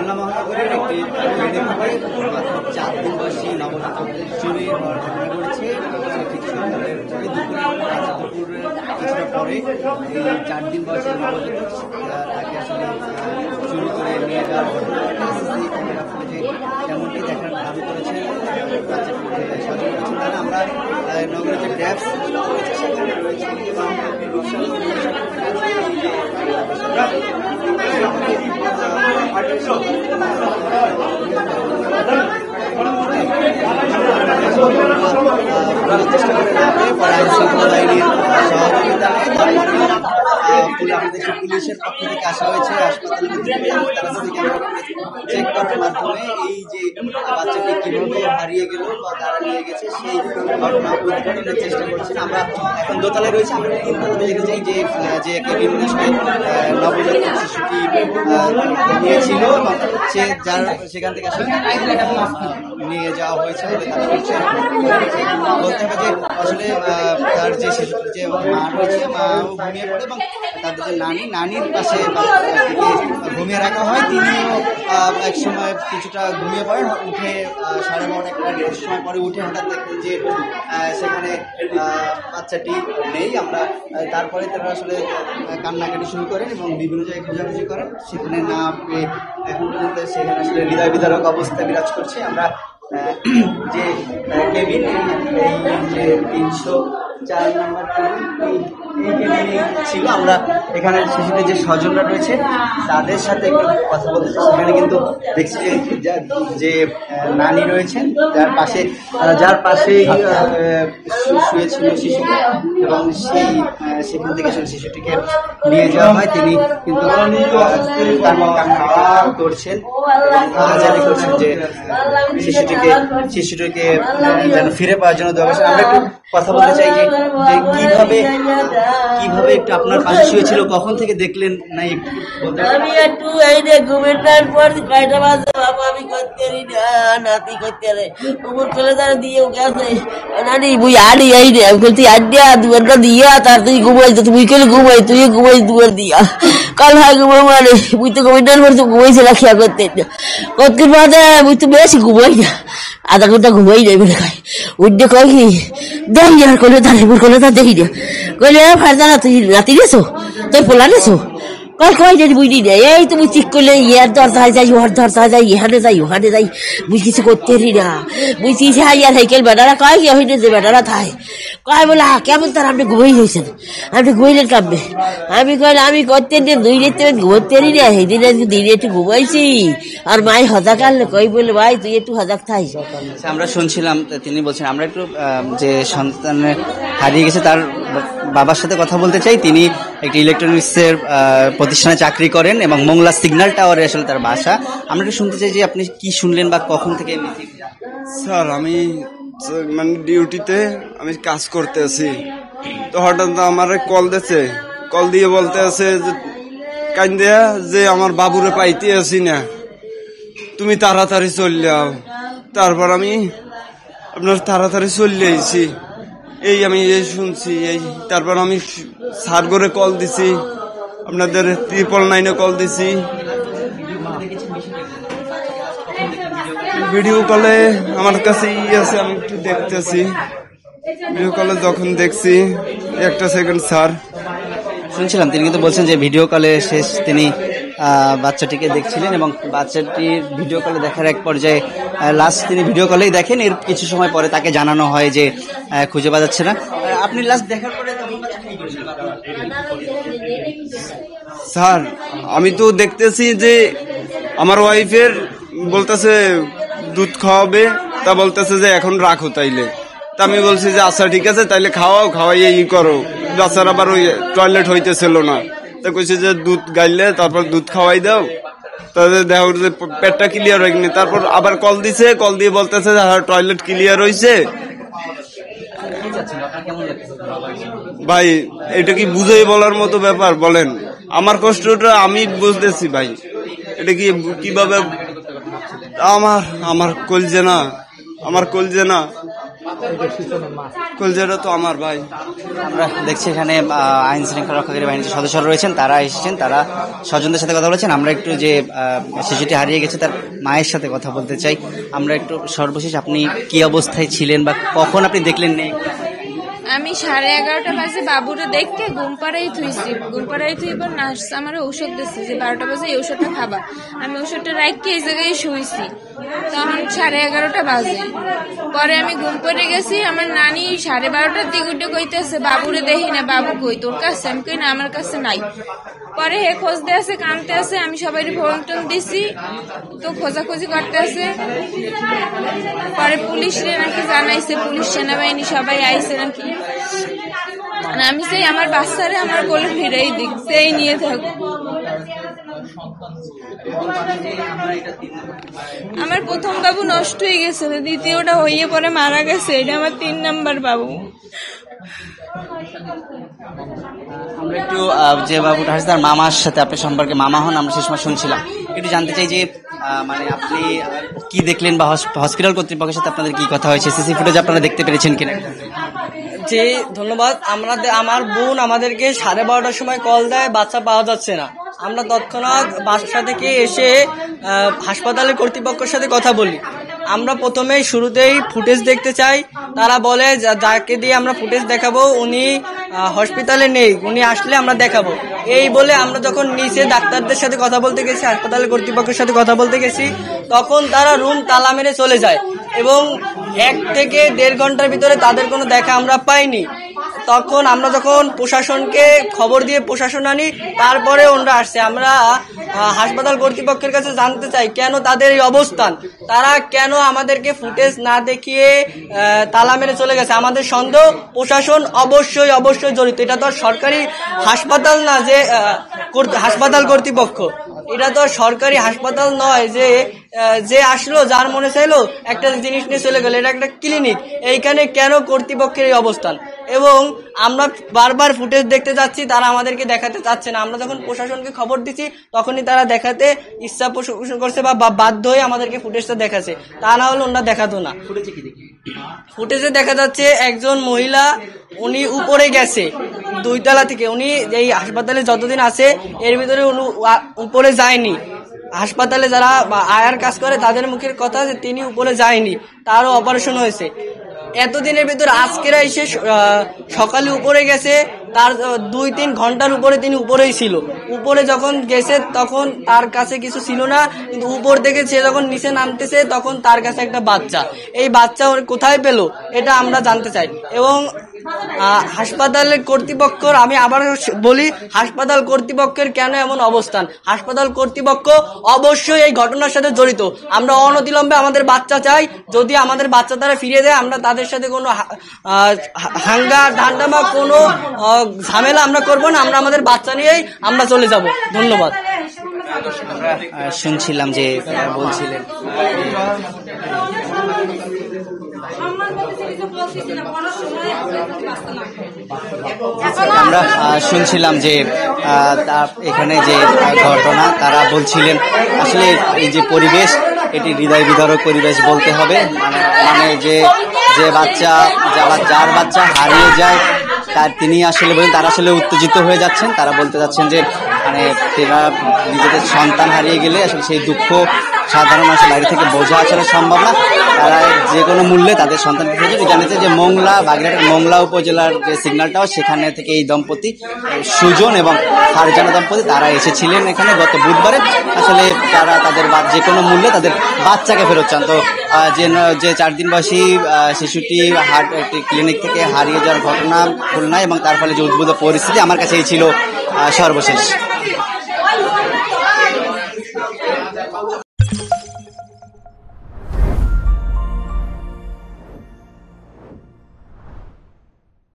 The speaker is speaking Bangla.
খুলনা মহানগরের একটি ক্লিনিকে 4 দিন বয়সী নবজাতক চুরি হওয়ার ঘটনা ঘটেছে। ঠিক সকালের দুপুরের কিছুটা পরে এই 4 দিন বয়সী নবজাতক তাকে আসলে চুরি করে নিয়ে যাওয়ার ঘটনা এসএসসি ক্যামেরা ফুটেজে তেমনটি দেখার দাবি করেছে তারা। আমরা নগরের যে ড্যাপস রয়েছে সেখানে রয়েছে চেষ্টা করে পরে আইন শৃঙ্খলা বাহিনীর সহযোগিতায় পুলিশের পক্ষ থেকে আসা হয়েছে হাসপাতালের চেক করার মাধ্যমে এই যে বাচ্চাটি কিভাবে হারিয়ে গেল বা তারা নিয়ে গেছে সেই ঘটনা উদ্ঘাটনের চেষ্টা করছেন। আমরা এখন দোতলায় রয়েছে, আমরা তিনতলাতে দেখতে চাই যে কেবিন নবজাতক শিশুটি নিয়েছিল সে যার সেখান থেকে নিয়ে যাওয়া হয়েছে বলে তারা বলছে। বলতে হবে যে আসলে তার যে শিশুটির যে মা রয়েছে মাও ঘুমিয়ে পড়ে এবং তাদের যে নানির পাশে ঘুমিয়ে রাখা হয়, তিনিও এক সময় কিছুটা ঘুমিয়ে পড়েন। উঠে 12:30-1টার সময় পরে উঠে হঠাৎ দেখেন যে সেখানে বাচ্চাটি নেই। আমরা তারপরে তারা আসলে কান্নাকাটি শুরু করেন এবং বিভিন্ন জায়গায় খোঁজাখুঁজি করেন, সেখানে না পেয়ে এখন পর্যন্ত সেখানে আসলে হৃদয় বিদারক অবস্থা বিরাজ করছে। আমরা যে কেবিন এই যে 304 নম্বর কেবিন এই কেবিনে ছিল, আমরা এখানে শিশুদের যে স্বজনরা রয়েছে তাদের সাথে একটু কথা বলতে চাই। সেখানে কিন্তু দেখছি যে নানি রয়েছেন যার পাশেই শুয়েছিল শিশুটি এবং সেখান থেকে শিশুটিকে নিয়ে যাওয়া হয়। তিনি কিন্তু করছেন জানি করছেন যে শিশুটিকে যেন ফিরে পাওয়ার জন্য দেওয়া হয়েছে। আমরা একটু কথা বলতে চাই যে কিভাবে একটু আপনার পাশে শুয়েছিল, কখন থেকে দেখলেন না একটু বলতে? আমি একটু এই রে ঘুমের পর কয়টা বাজে বাবা আমি করতে নাতি করতে রে উপর চলে তারা দিয়ে গেছে নানি বুঝি আড়ি এই রে আমি বলছি আড্ডা দুয়ারটা দিয়া তার তুই ঘুমাই তুই কেন ঘুমাই তুই ঘুমাই দুয়ার দিয়া কাল হয় ঘুমাই মানে বুঝ তো ঘুমের পর তো ঘুমাইছে না খেয়া করতে বাদে বুঝ তো বেশি ঘুমাই না, আধা ঘন্টা ঘুমাই যাই বলে খাই উঠে কয় কি দেখি আর করলে তার এবার করলে তার দেখি না কইলে ফারদা না তুই রাতি গেছো তুই পোলা গেছো কয় যদি বুঝলি না এই তুমি ঠিক করলে ইয়ার দরজায় যাই ওর দরজায় যাই ওখানে যাই বুঝ কিছু করতে রি না বুঝছি আর সাইকেল বেটারা কয় কি হইলে যে বেটারা থায় কয় বলে কেমন তার আপনি ঘুমাই হয়েছেন আপনি ঘুমাইলেন কামবে আমি কইলে আমি করতে নিয়ে 2 রাতে ঘুমোতে রি না সেদিন আজকে 2 রাতে ঘুমাইছি আর মাই হজাক আনলে কই বলে ভাই তুই একটু হজাক থাই। আমরা শুনছিলাম তিনি বলছেন আমরা একটু যে সন্তানের হারিয়ে গেছে তার বাবার সাথে কথা বলতে চাই। তিনি একটি ইলেকট্রনিক্সের প্রতিষ্ঠানে চাকরি করেন এবং মোংলা সিগন্যাল টাওয়ারে আসলে তার বাসা। আমরা একটু শুনতে চাই যে আপনি কি শুনলেন বা কখন থেকে? স্যার আমি মানে ডিউটিতে আমি কাজ করতে আছি, তো হঠাৎ আমার কল দিয়েছে, কল দিয়ে বলতে আছে যে কান্দিয়া যে আমার বাবুরে পাইতে আসি না, তুমি তাড়াতাড়ি চলে যাও। তারপর আমি আপনার তাড়াতাড়ি চলে আইছি, এই আমি এই শুনছি এই। তারপর আমি স্যার করে কল দিছি, আপনাদের 999 কল দিছি। ভিডিও কলে আমার কাছে আছে, আমি একটু দেখতেছি। ভিডিও কলে যখন দেখছি 1 সেকেন্ড স্যার শুনছিলাম তিনি কিন্তু বলছেন যে ভিডিও কলে শেষ তিনি বাচ্চাটিকে দেখছিলেন এবং বাচ্চাটির ভিডিও কলে দেখার এক পর্যায়ে লাস্ট তিনি ভিডিও কলেই দেখেন। এর কিছু সময় পরে তাকে জানানো হয় যে খুঁজে পাওয়া যাচ্ছে না। আপনি লাস্ট দেখার পরে স্যার আমি তো দেখতেছি যে আমার ওয়াইফের বলতেছে দুধ খাওয়াবে, তা বলতেছে যে এখন রাখো তাইলে। তা আমি বলছি যে আচ্ছা ঠিক আছে তাইলে খাওয়াই ই করো। বাচ্চার আবার ওই টয়লেট হইতেছিল না, তা কইছে যে দুধ গাইলে তারপর দুধ খাওয়াই দাও, তাদের দেখো যে পেটটা ক্লিয়ার হয়নি। তারপর আবার কল দিছে, কল দিয়ে বলতেছে যে টয়লেট ক্লিয়ার হয়েছে। ভাই এটা কি বুঝেই বলার মতো ব্যাপার বলেন? আমার কষ্টটা আমি বুঝতেছি ভাই, এটা কি কিভাবে আমার কলজে না কলজাটা তো আমার ভাই। আমরা দেখছি এখানে আইন শৃঙ্খলা রক্ষাকারী বাহিনীর সদস্যরা রয়েছেন, তারা এসেছেন, তারা স্বজনদের সাথে কথা বলেছেন। আমরা একটু যে শিশুটি হারিয়ে গেছে তার মায়ের সাথে কথা বলতে চাই। আমরা একটু সর্বশেষ আপনি কি অবস্থায় ছিলেন বা কখন আপনি দেখলেন নেই? আমি 11:30 বাজে বাবুরে দেখতে ঘুম পাড়াই থুইছি। ঘুম পাড়াই থুইবার নার্স আমার ঔষধ দিচ্ছে যে 12টা বাজে এই ওষুধটা খাবা। আমি ওষুধটা রাখতে এই জায়গায় শুইছি, তখন 11:30 বাজে। পরে আমি ঘুম পড়ে গেছি, আমার নানি 12:30টার দিকে উঠে কইতেছে বাবুরে দেখি না, বাবু কই তোর কাছে? আমি কই না আমার কাছে নাই। পরে হে খোঁজতে আছে, কানতে আছে, আমি সবাই ফোন টোন দিছি, তো খোঁজাখুঁজি করতে আছে। পরে পুলিশরে নাকি জানাইছে, পুলিশ সেনাবাহিনী সবাই আইছে নাকি। আমি চাই আমার বাচ্চারে আমার কোলে ফিরেই দিক, সেই নিয়ে থাকুক। আমার প্রথম বাবু নষ্ট হয়ে গেছে, দ্বিতীয়টা হইয়ে পরে মারা গেছে, এটা আমার 3 নাম্বার বাবু। আমরা একটু যে বাবুটা আছে তার মামার সাথে আপনি সম্পর্কে মামা হন, আমরা সে সময় শুনছিলাম। একটু জানতে চাই যে মানে আপনি কি দেখলেন বা হসপিটাল কর্তৃপক্ষের সাথে আপনাদের কি কথা হয়েছে, সিসি ফুটেজ আপনারা দেখতে পেরেছেন কিনা? জি ধন্যবাদ। আমার বোন আমাদেরকে 12:30টার সময় কল দেয়, বাচ্চা পাওয়া যাচ্ছে না। আমরা তৎক্ষণাৎ বাসা থেকে এসে হাসপাতালের কর্তৃপক্ষের সাথে কথা বলি। আমরা প্রথমেই শুরুতেই ফুটেজ দেখতে চাই। তারা বলে যাকে দিয়ে আমরা ফুটেজ দেখাবো উনি হসপিটালে নেই, উনি আসলে আমরা দেখাবো। এই বলে আমরা যখন নিচে ডাক্তারদের সাথে কথা বলতে গেছি, হাসপাতালের কর্তৃপক্ষের সাথে কথা বলতে গেছি, তখন তারা রুম তালা মেরে চলে যায় এবং 1 থেকে 1.5 ঘন্টার ভিতরে তাদের কোনো দেখা আমরা পাইনি। তখন আমরা যখন প্রশাসনকে খবর দিয়ে প্রশাসন আনি, তারপরে ওনারা আসছে। আমরা হাসপাতাল কর্তৃপক্ষের কাছে জানতে চাই কেন তাদের এই অবস্থান, তারা কেন আমাদেরকে ফুটেজ না দেখিয়ে তালা মেরে চলে গেছে। আমাদের সন্দেহ প্রশাসন অবশ্যই জড়িত। এটা তো সরকারি হাসপাতাল না যে হাসপাতাল কর্তৃপক্ষ, এটা তো সরকারি হাসপাতাল নয় যে আসলো যার মনে চাইলো একটা জিনিস নিয়ে চলে গেল। এটা একটা ক্লিনিক, এইখানে কেন কর্তৃপক্ষের এই অবস্থান? এবং আমরা বারবার ফুটেজ দেখতে যাচ্ছি, তারা আমাদেরকে দেখাতে চাচ্ছে না। আমরা যখন প্রশাসনকে খবর দিচ্ছি তখনই তারা দেখাতে ইচ্ছা পোষণ করছে বা বাধ্য হয়ে আমাদেরকে ফুটেজটা দেখাচ্ছে, তা না হলে ওনারা দেখাতো না। ফুটেজে দেখা যাচ্ছে একজন মহিলা, উনি উপরে গেছে 2 তলা থেকে। উনি এই হাসপাতালে যতদিন আছে এর ভিতরে উনি উপরে যায়নি। হাসপাতালে যারা আয়ার কাজ করে তাদের মুখের কথা যে তিনি উপরে যায়নি, তারও অপারেশন হয়েছে। এতদিনের ভিতর আজকেরা এসে সকালে উপরে গেছে, তার 2-3 ঘন্টার উপরে তিনি উপরেই ছিল। উপরে যখন গেছে তখন তার কাছে কিছু ছিল না, কিন্তু উপর থেকে সে যখন নিচে নামতেছে তখন তার কাছে একটা বাচ্চা। এই বাচ্চা ওর কোথায় পেল এটা আমরা জানতে চাই। এবং হাসপাতালের কর্তৃপক্ষ, আমি আবার বলি, হাসপাতাল কর্তৃপক্ষের কেন এমন অবস্থান? হাসপাতাল কর্তৃপক্ষ অবশ্যই এই ঘটনার সাথে জড়িত। আমরা অনতিবিলম্বে আমাদের বাচ্চা চাই। যদি আমাদের বাচ্চা তারা ফিরিয়ে দেয়, আমরা তাদের সাথে কোনো হাঙ্গা ঠান্ডা বা কোনো ঝামেলা আমরা করবো না। আমরা আমাদের বাচ্চা নিয়েই আমরা চলে যাব। ধন্যবাদ। শুনছিলাম যে বলছিলেন আমরা শুনছিলাম যে এখানে যে ঘটনা, তারা বলছিলেন আসলে এই যে পরিবেশ, এটি হৃদয় বিদারক পরিবেশ বলতে হবে। মানে যে বাচ্চা যার বাচ্চা হারিয়ে যায় তিনি আসলে বলেন তারা আসলে উত্তেজিত হয়ে যাচ্ছেন। তারা বলতে যাচ্ছেন যে মানে তারা নিজেদের সন্তান হারিয়ে গেলে আসলে সেই দুঃখ সাধারণ মানুষের বাইরে থেকে বোঝা আসলে সম্ভব না। তারা যে কোনো মূল্যে তাদের সন্তানকে খুঁজে। জানিয়েছে যে বাগেরহাটের মোংলা উপজেলার যে সিগন্যাল টাওয়ার, সেখানে থেকে এই দম্পতি সুজন এবং ফারজানা দম্পতি তারা এসেছিলেন এখানে গত বুধবারে। আসলে তারা তাদের যে কোনো মূল্যে তাদের বাচ্চাকে ফেরত চান। তো যে 4 দিন বয়সী শিশুটি একটি ক্লিনিক থেকে হারিয়ে যাওয়ার ঘটনা খুলনায়, এবং তার ফলে যে উদ্ভূত পরিস্থিতি, আমার কাছে এই ছিল সর্বশেষ।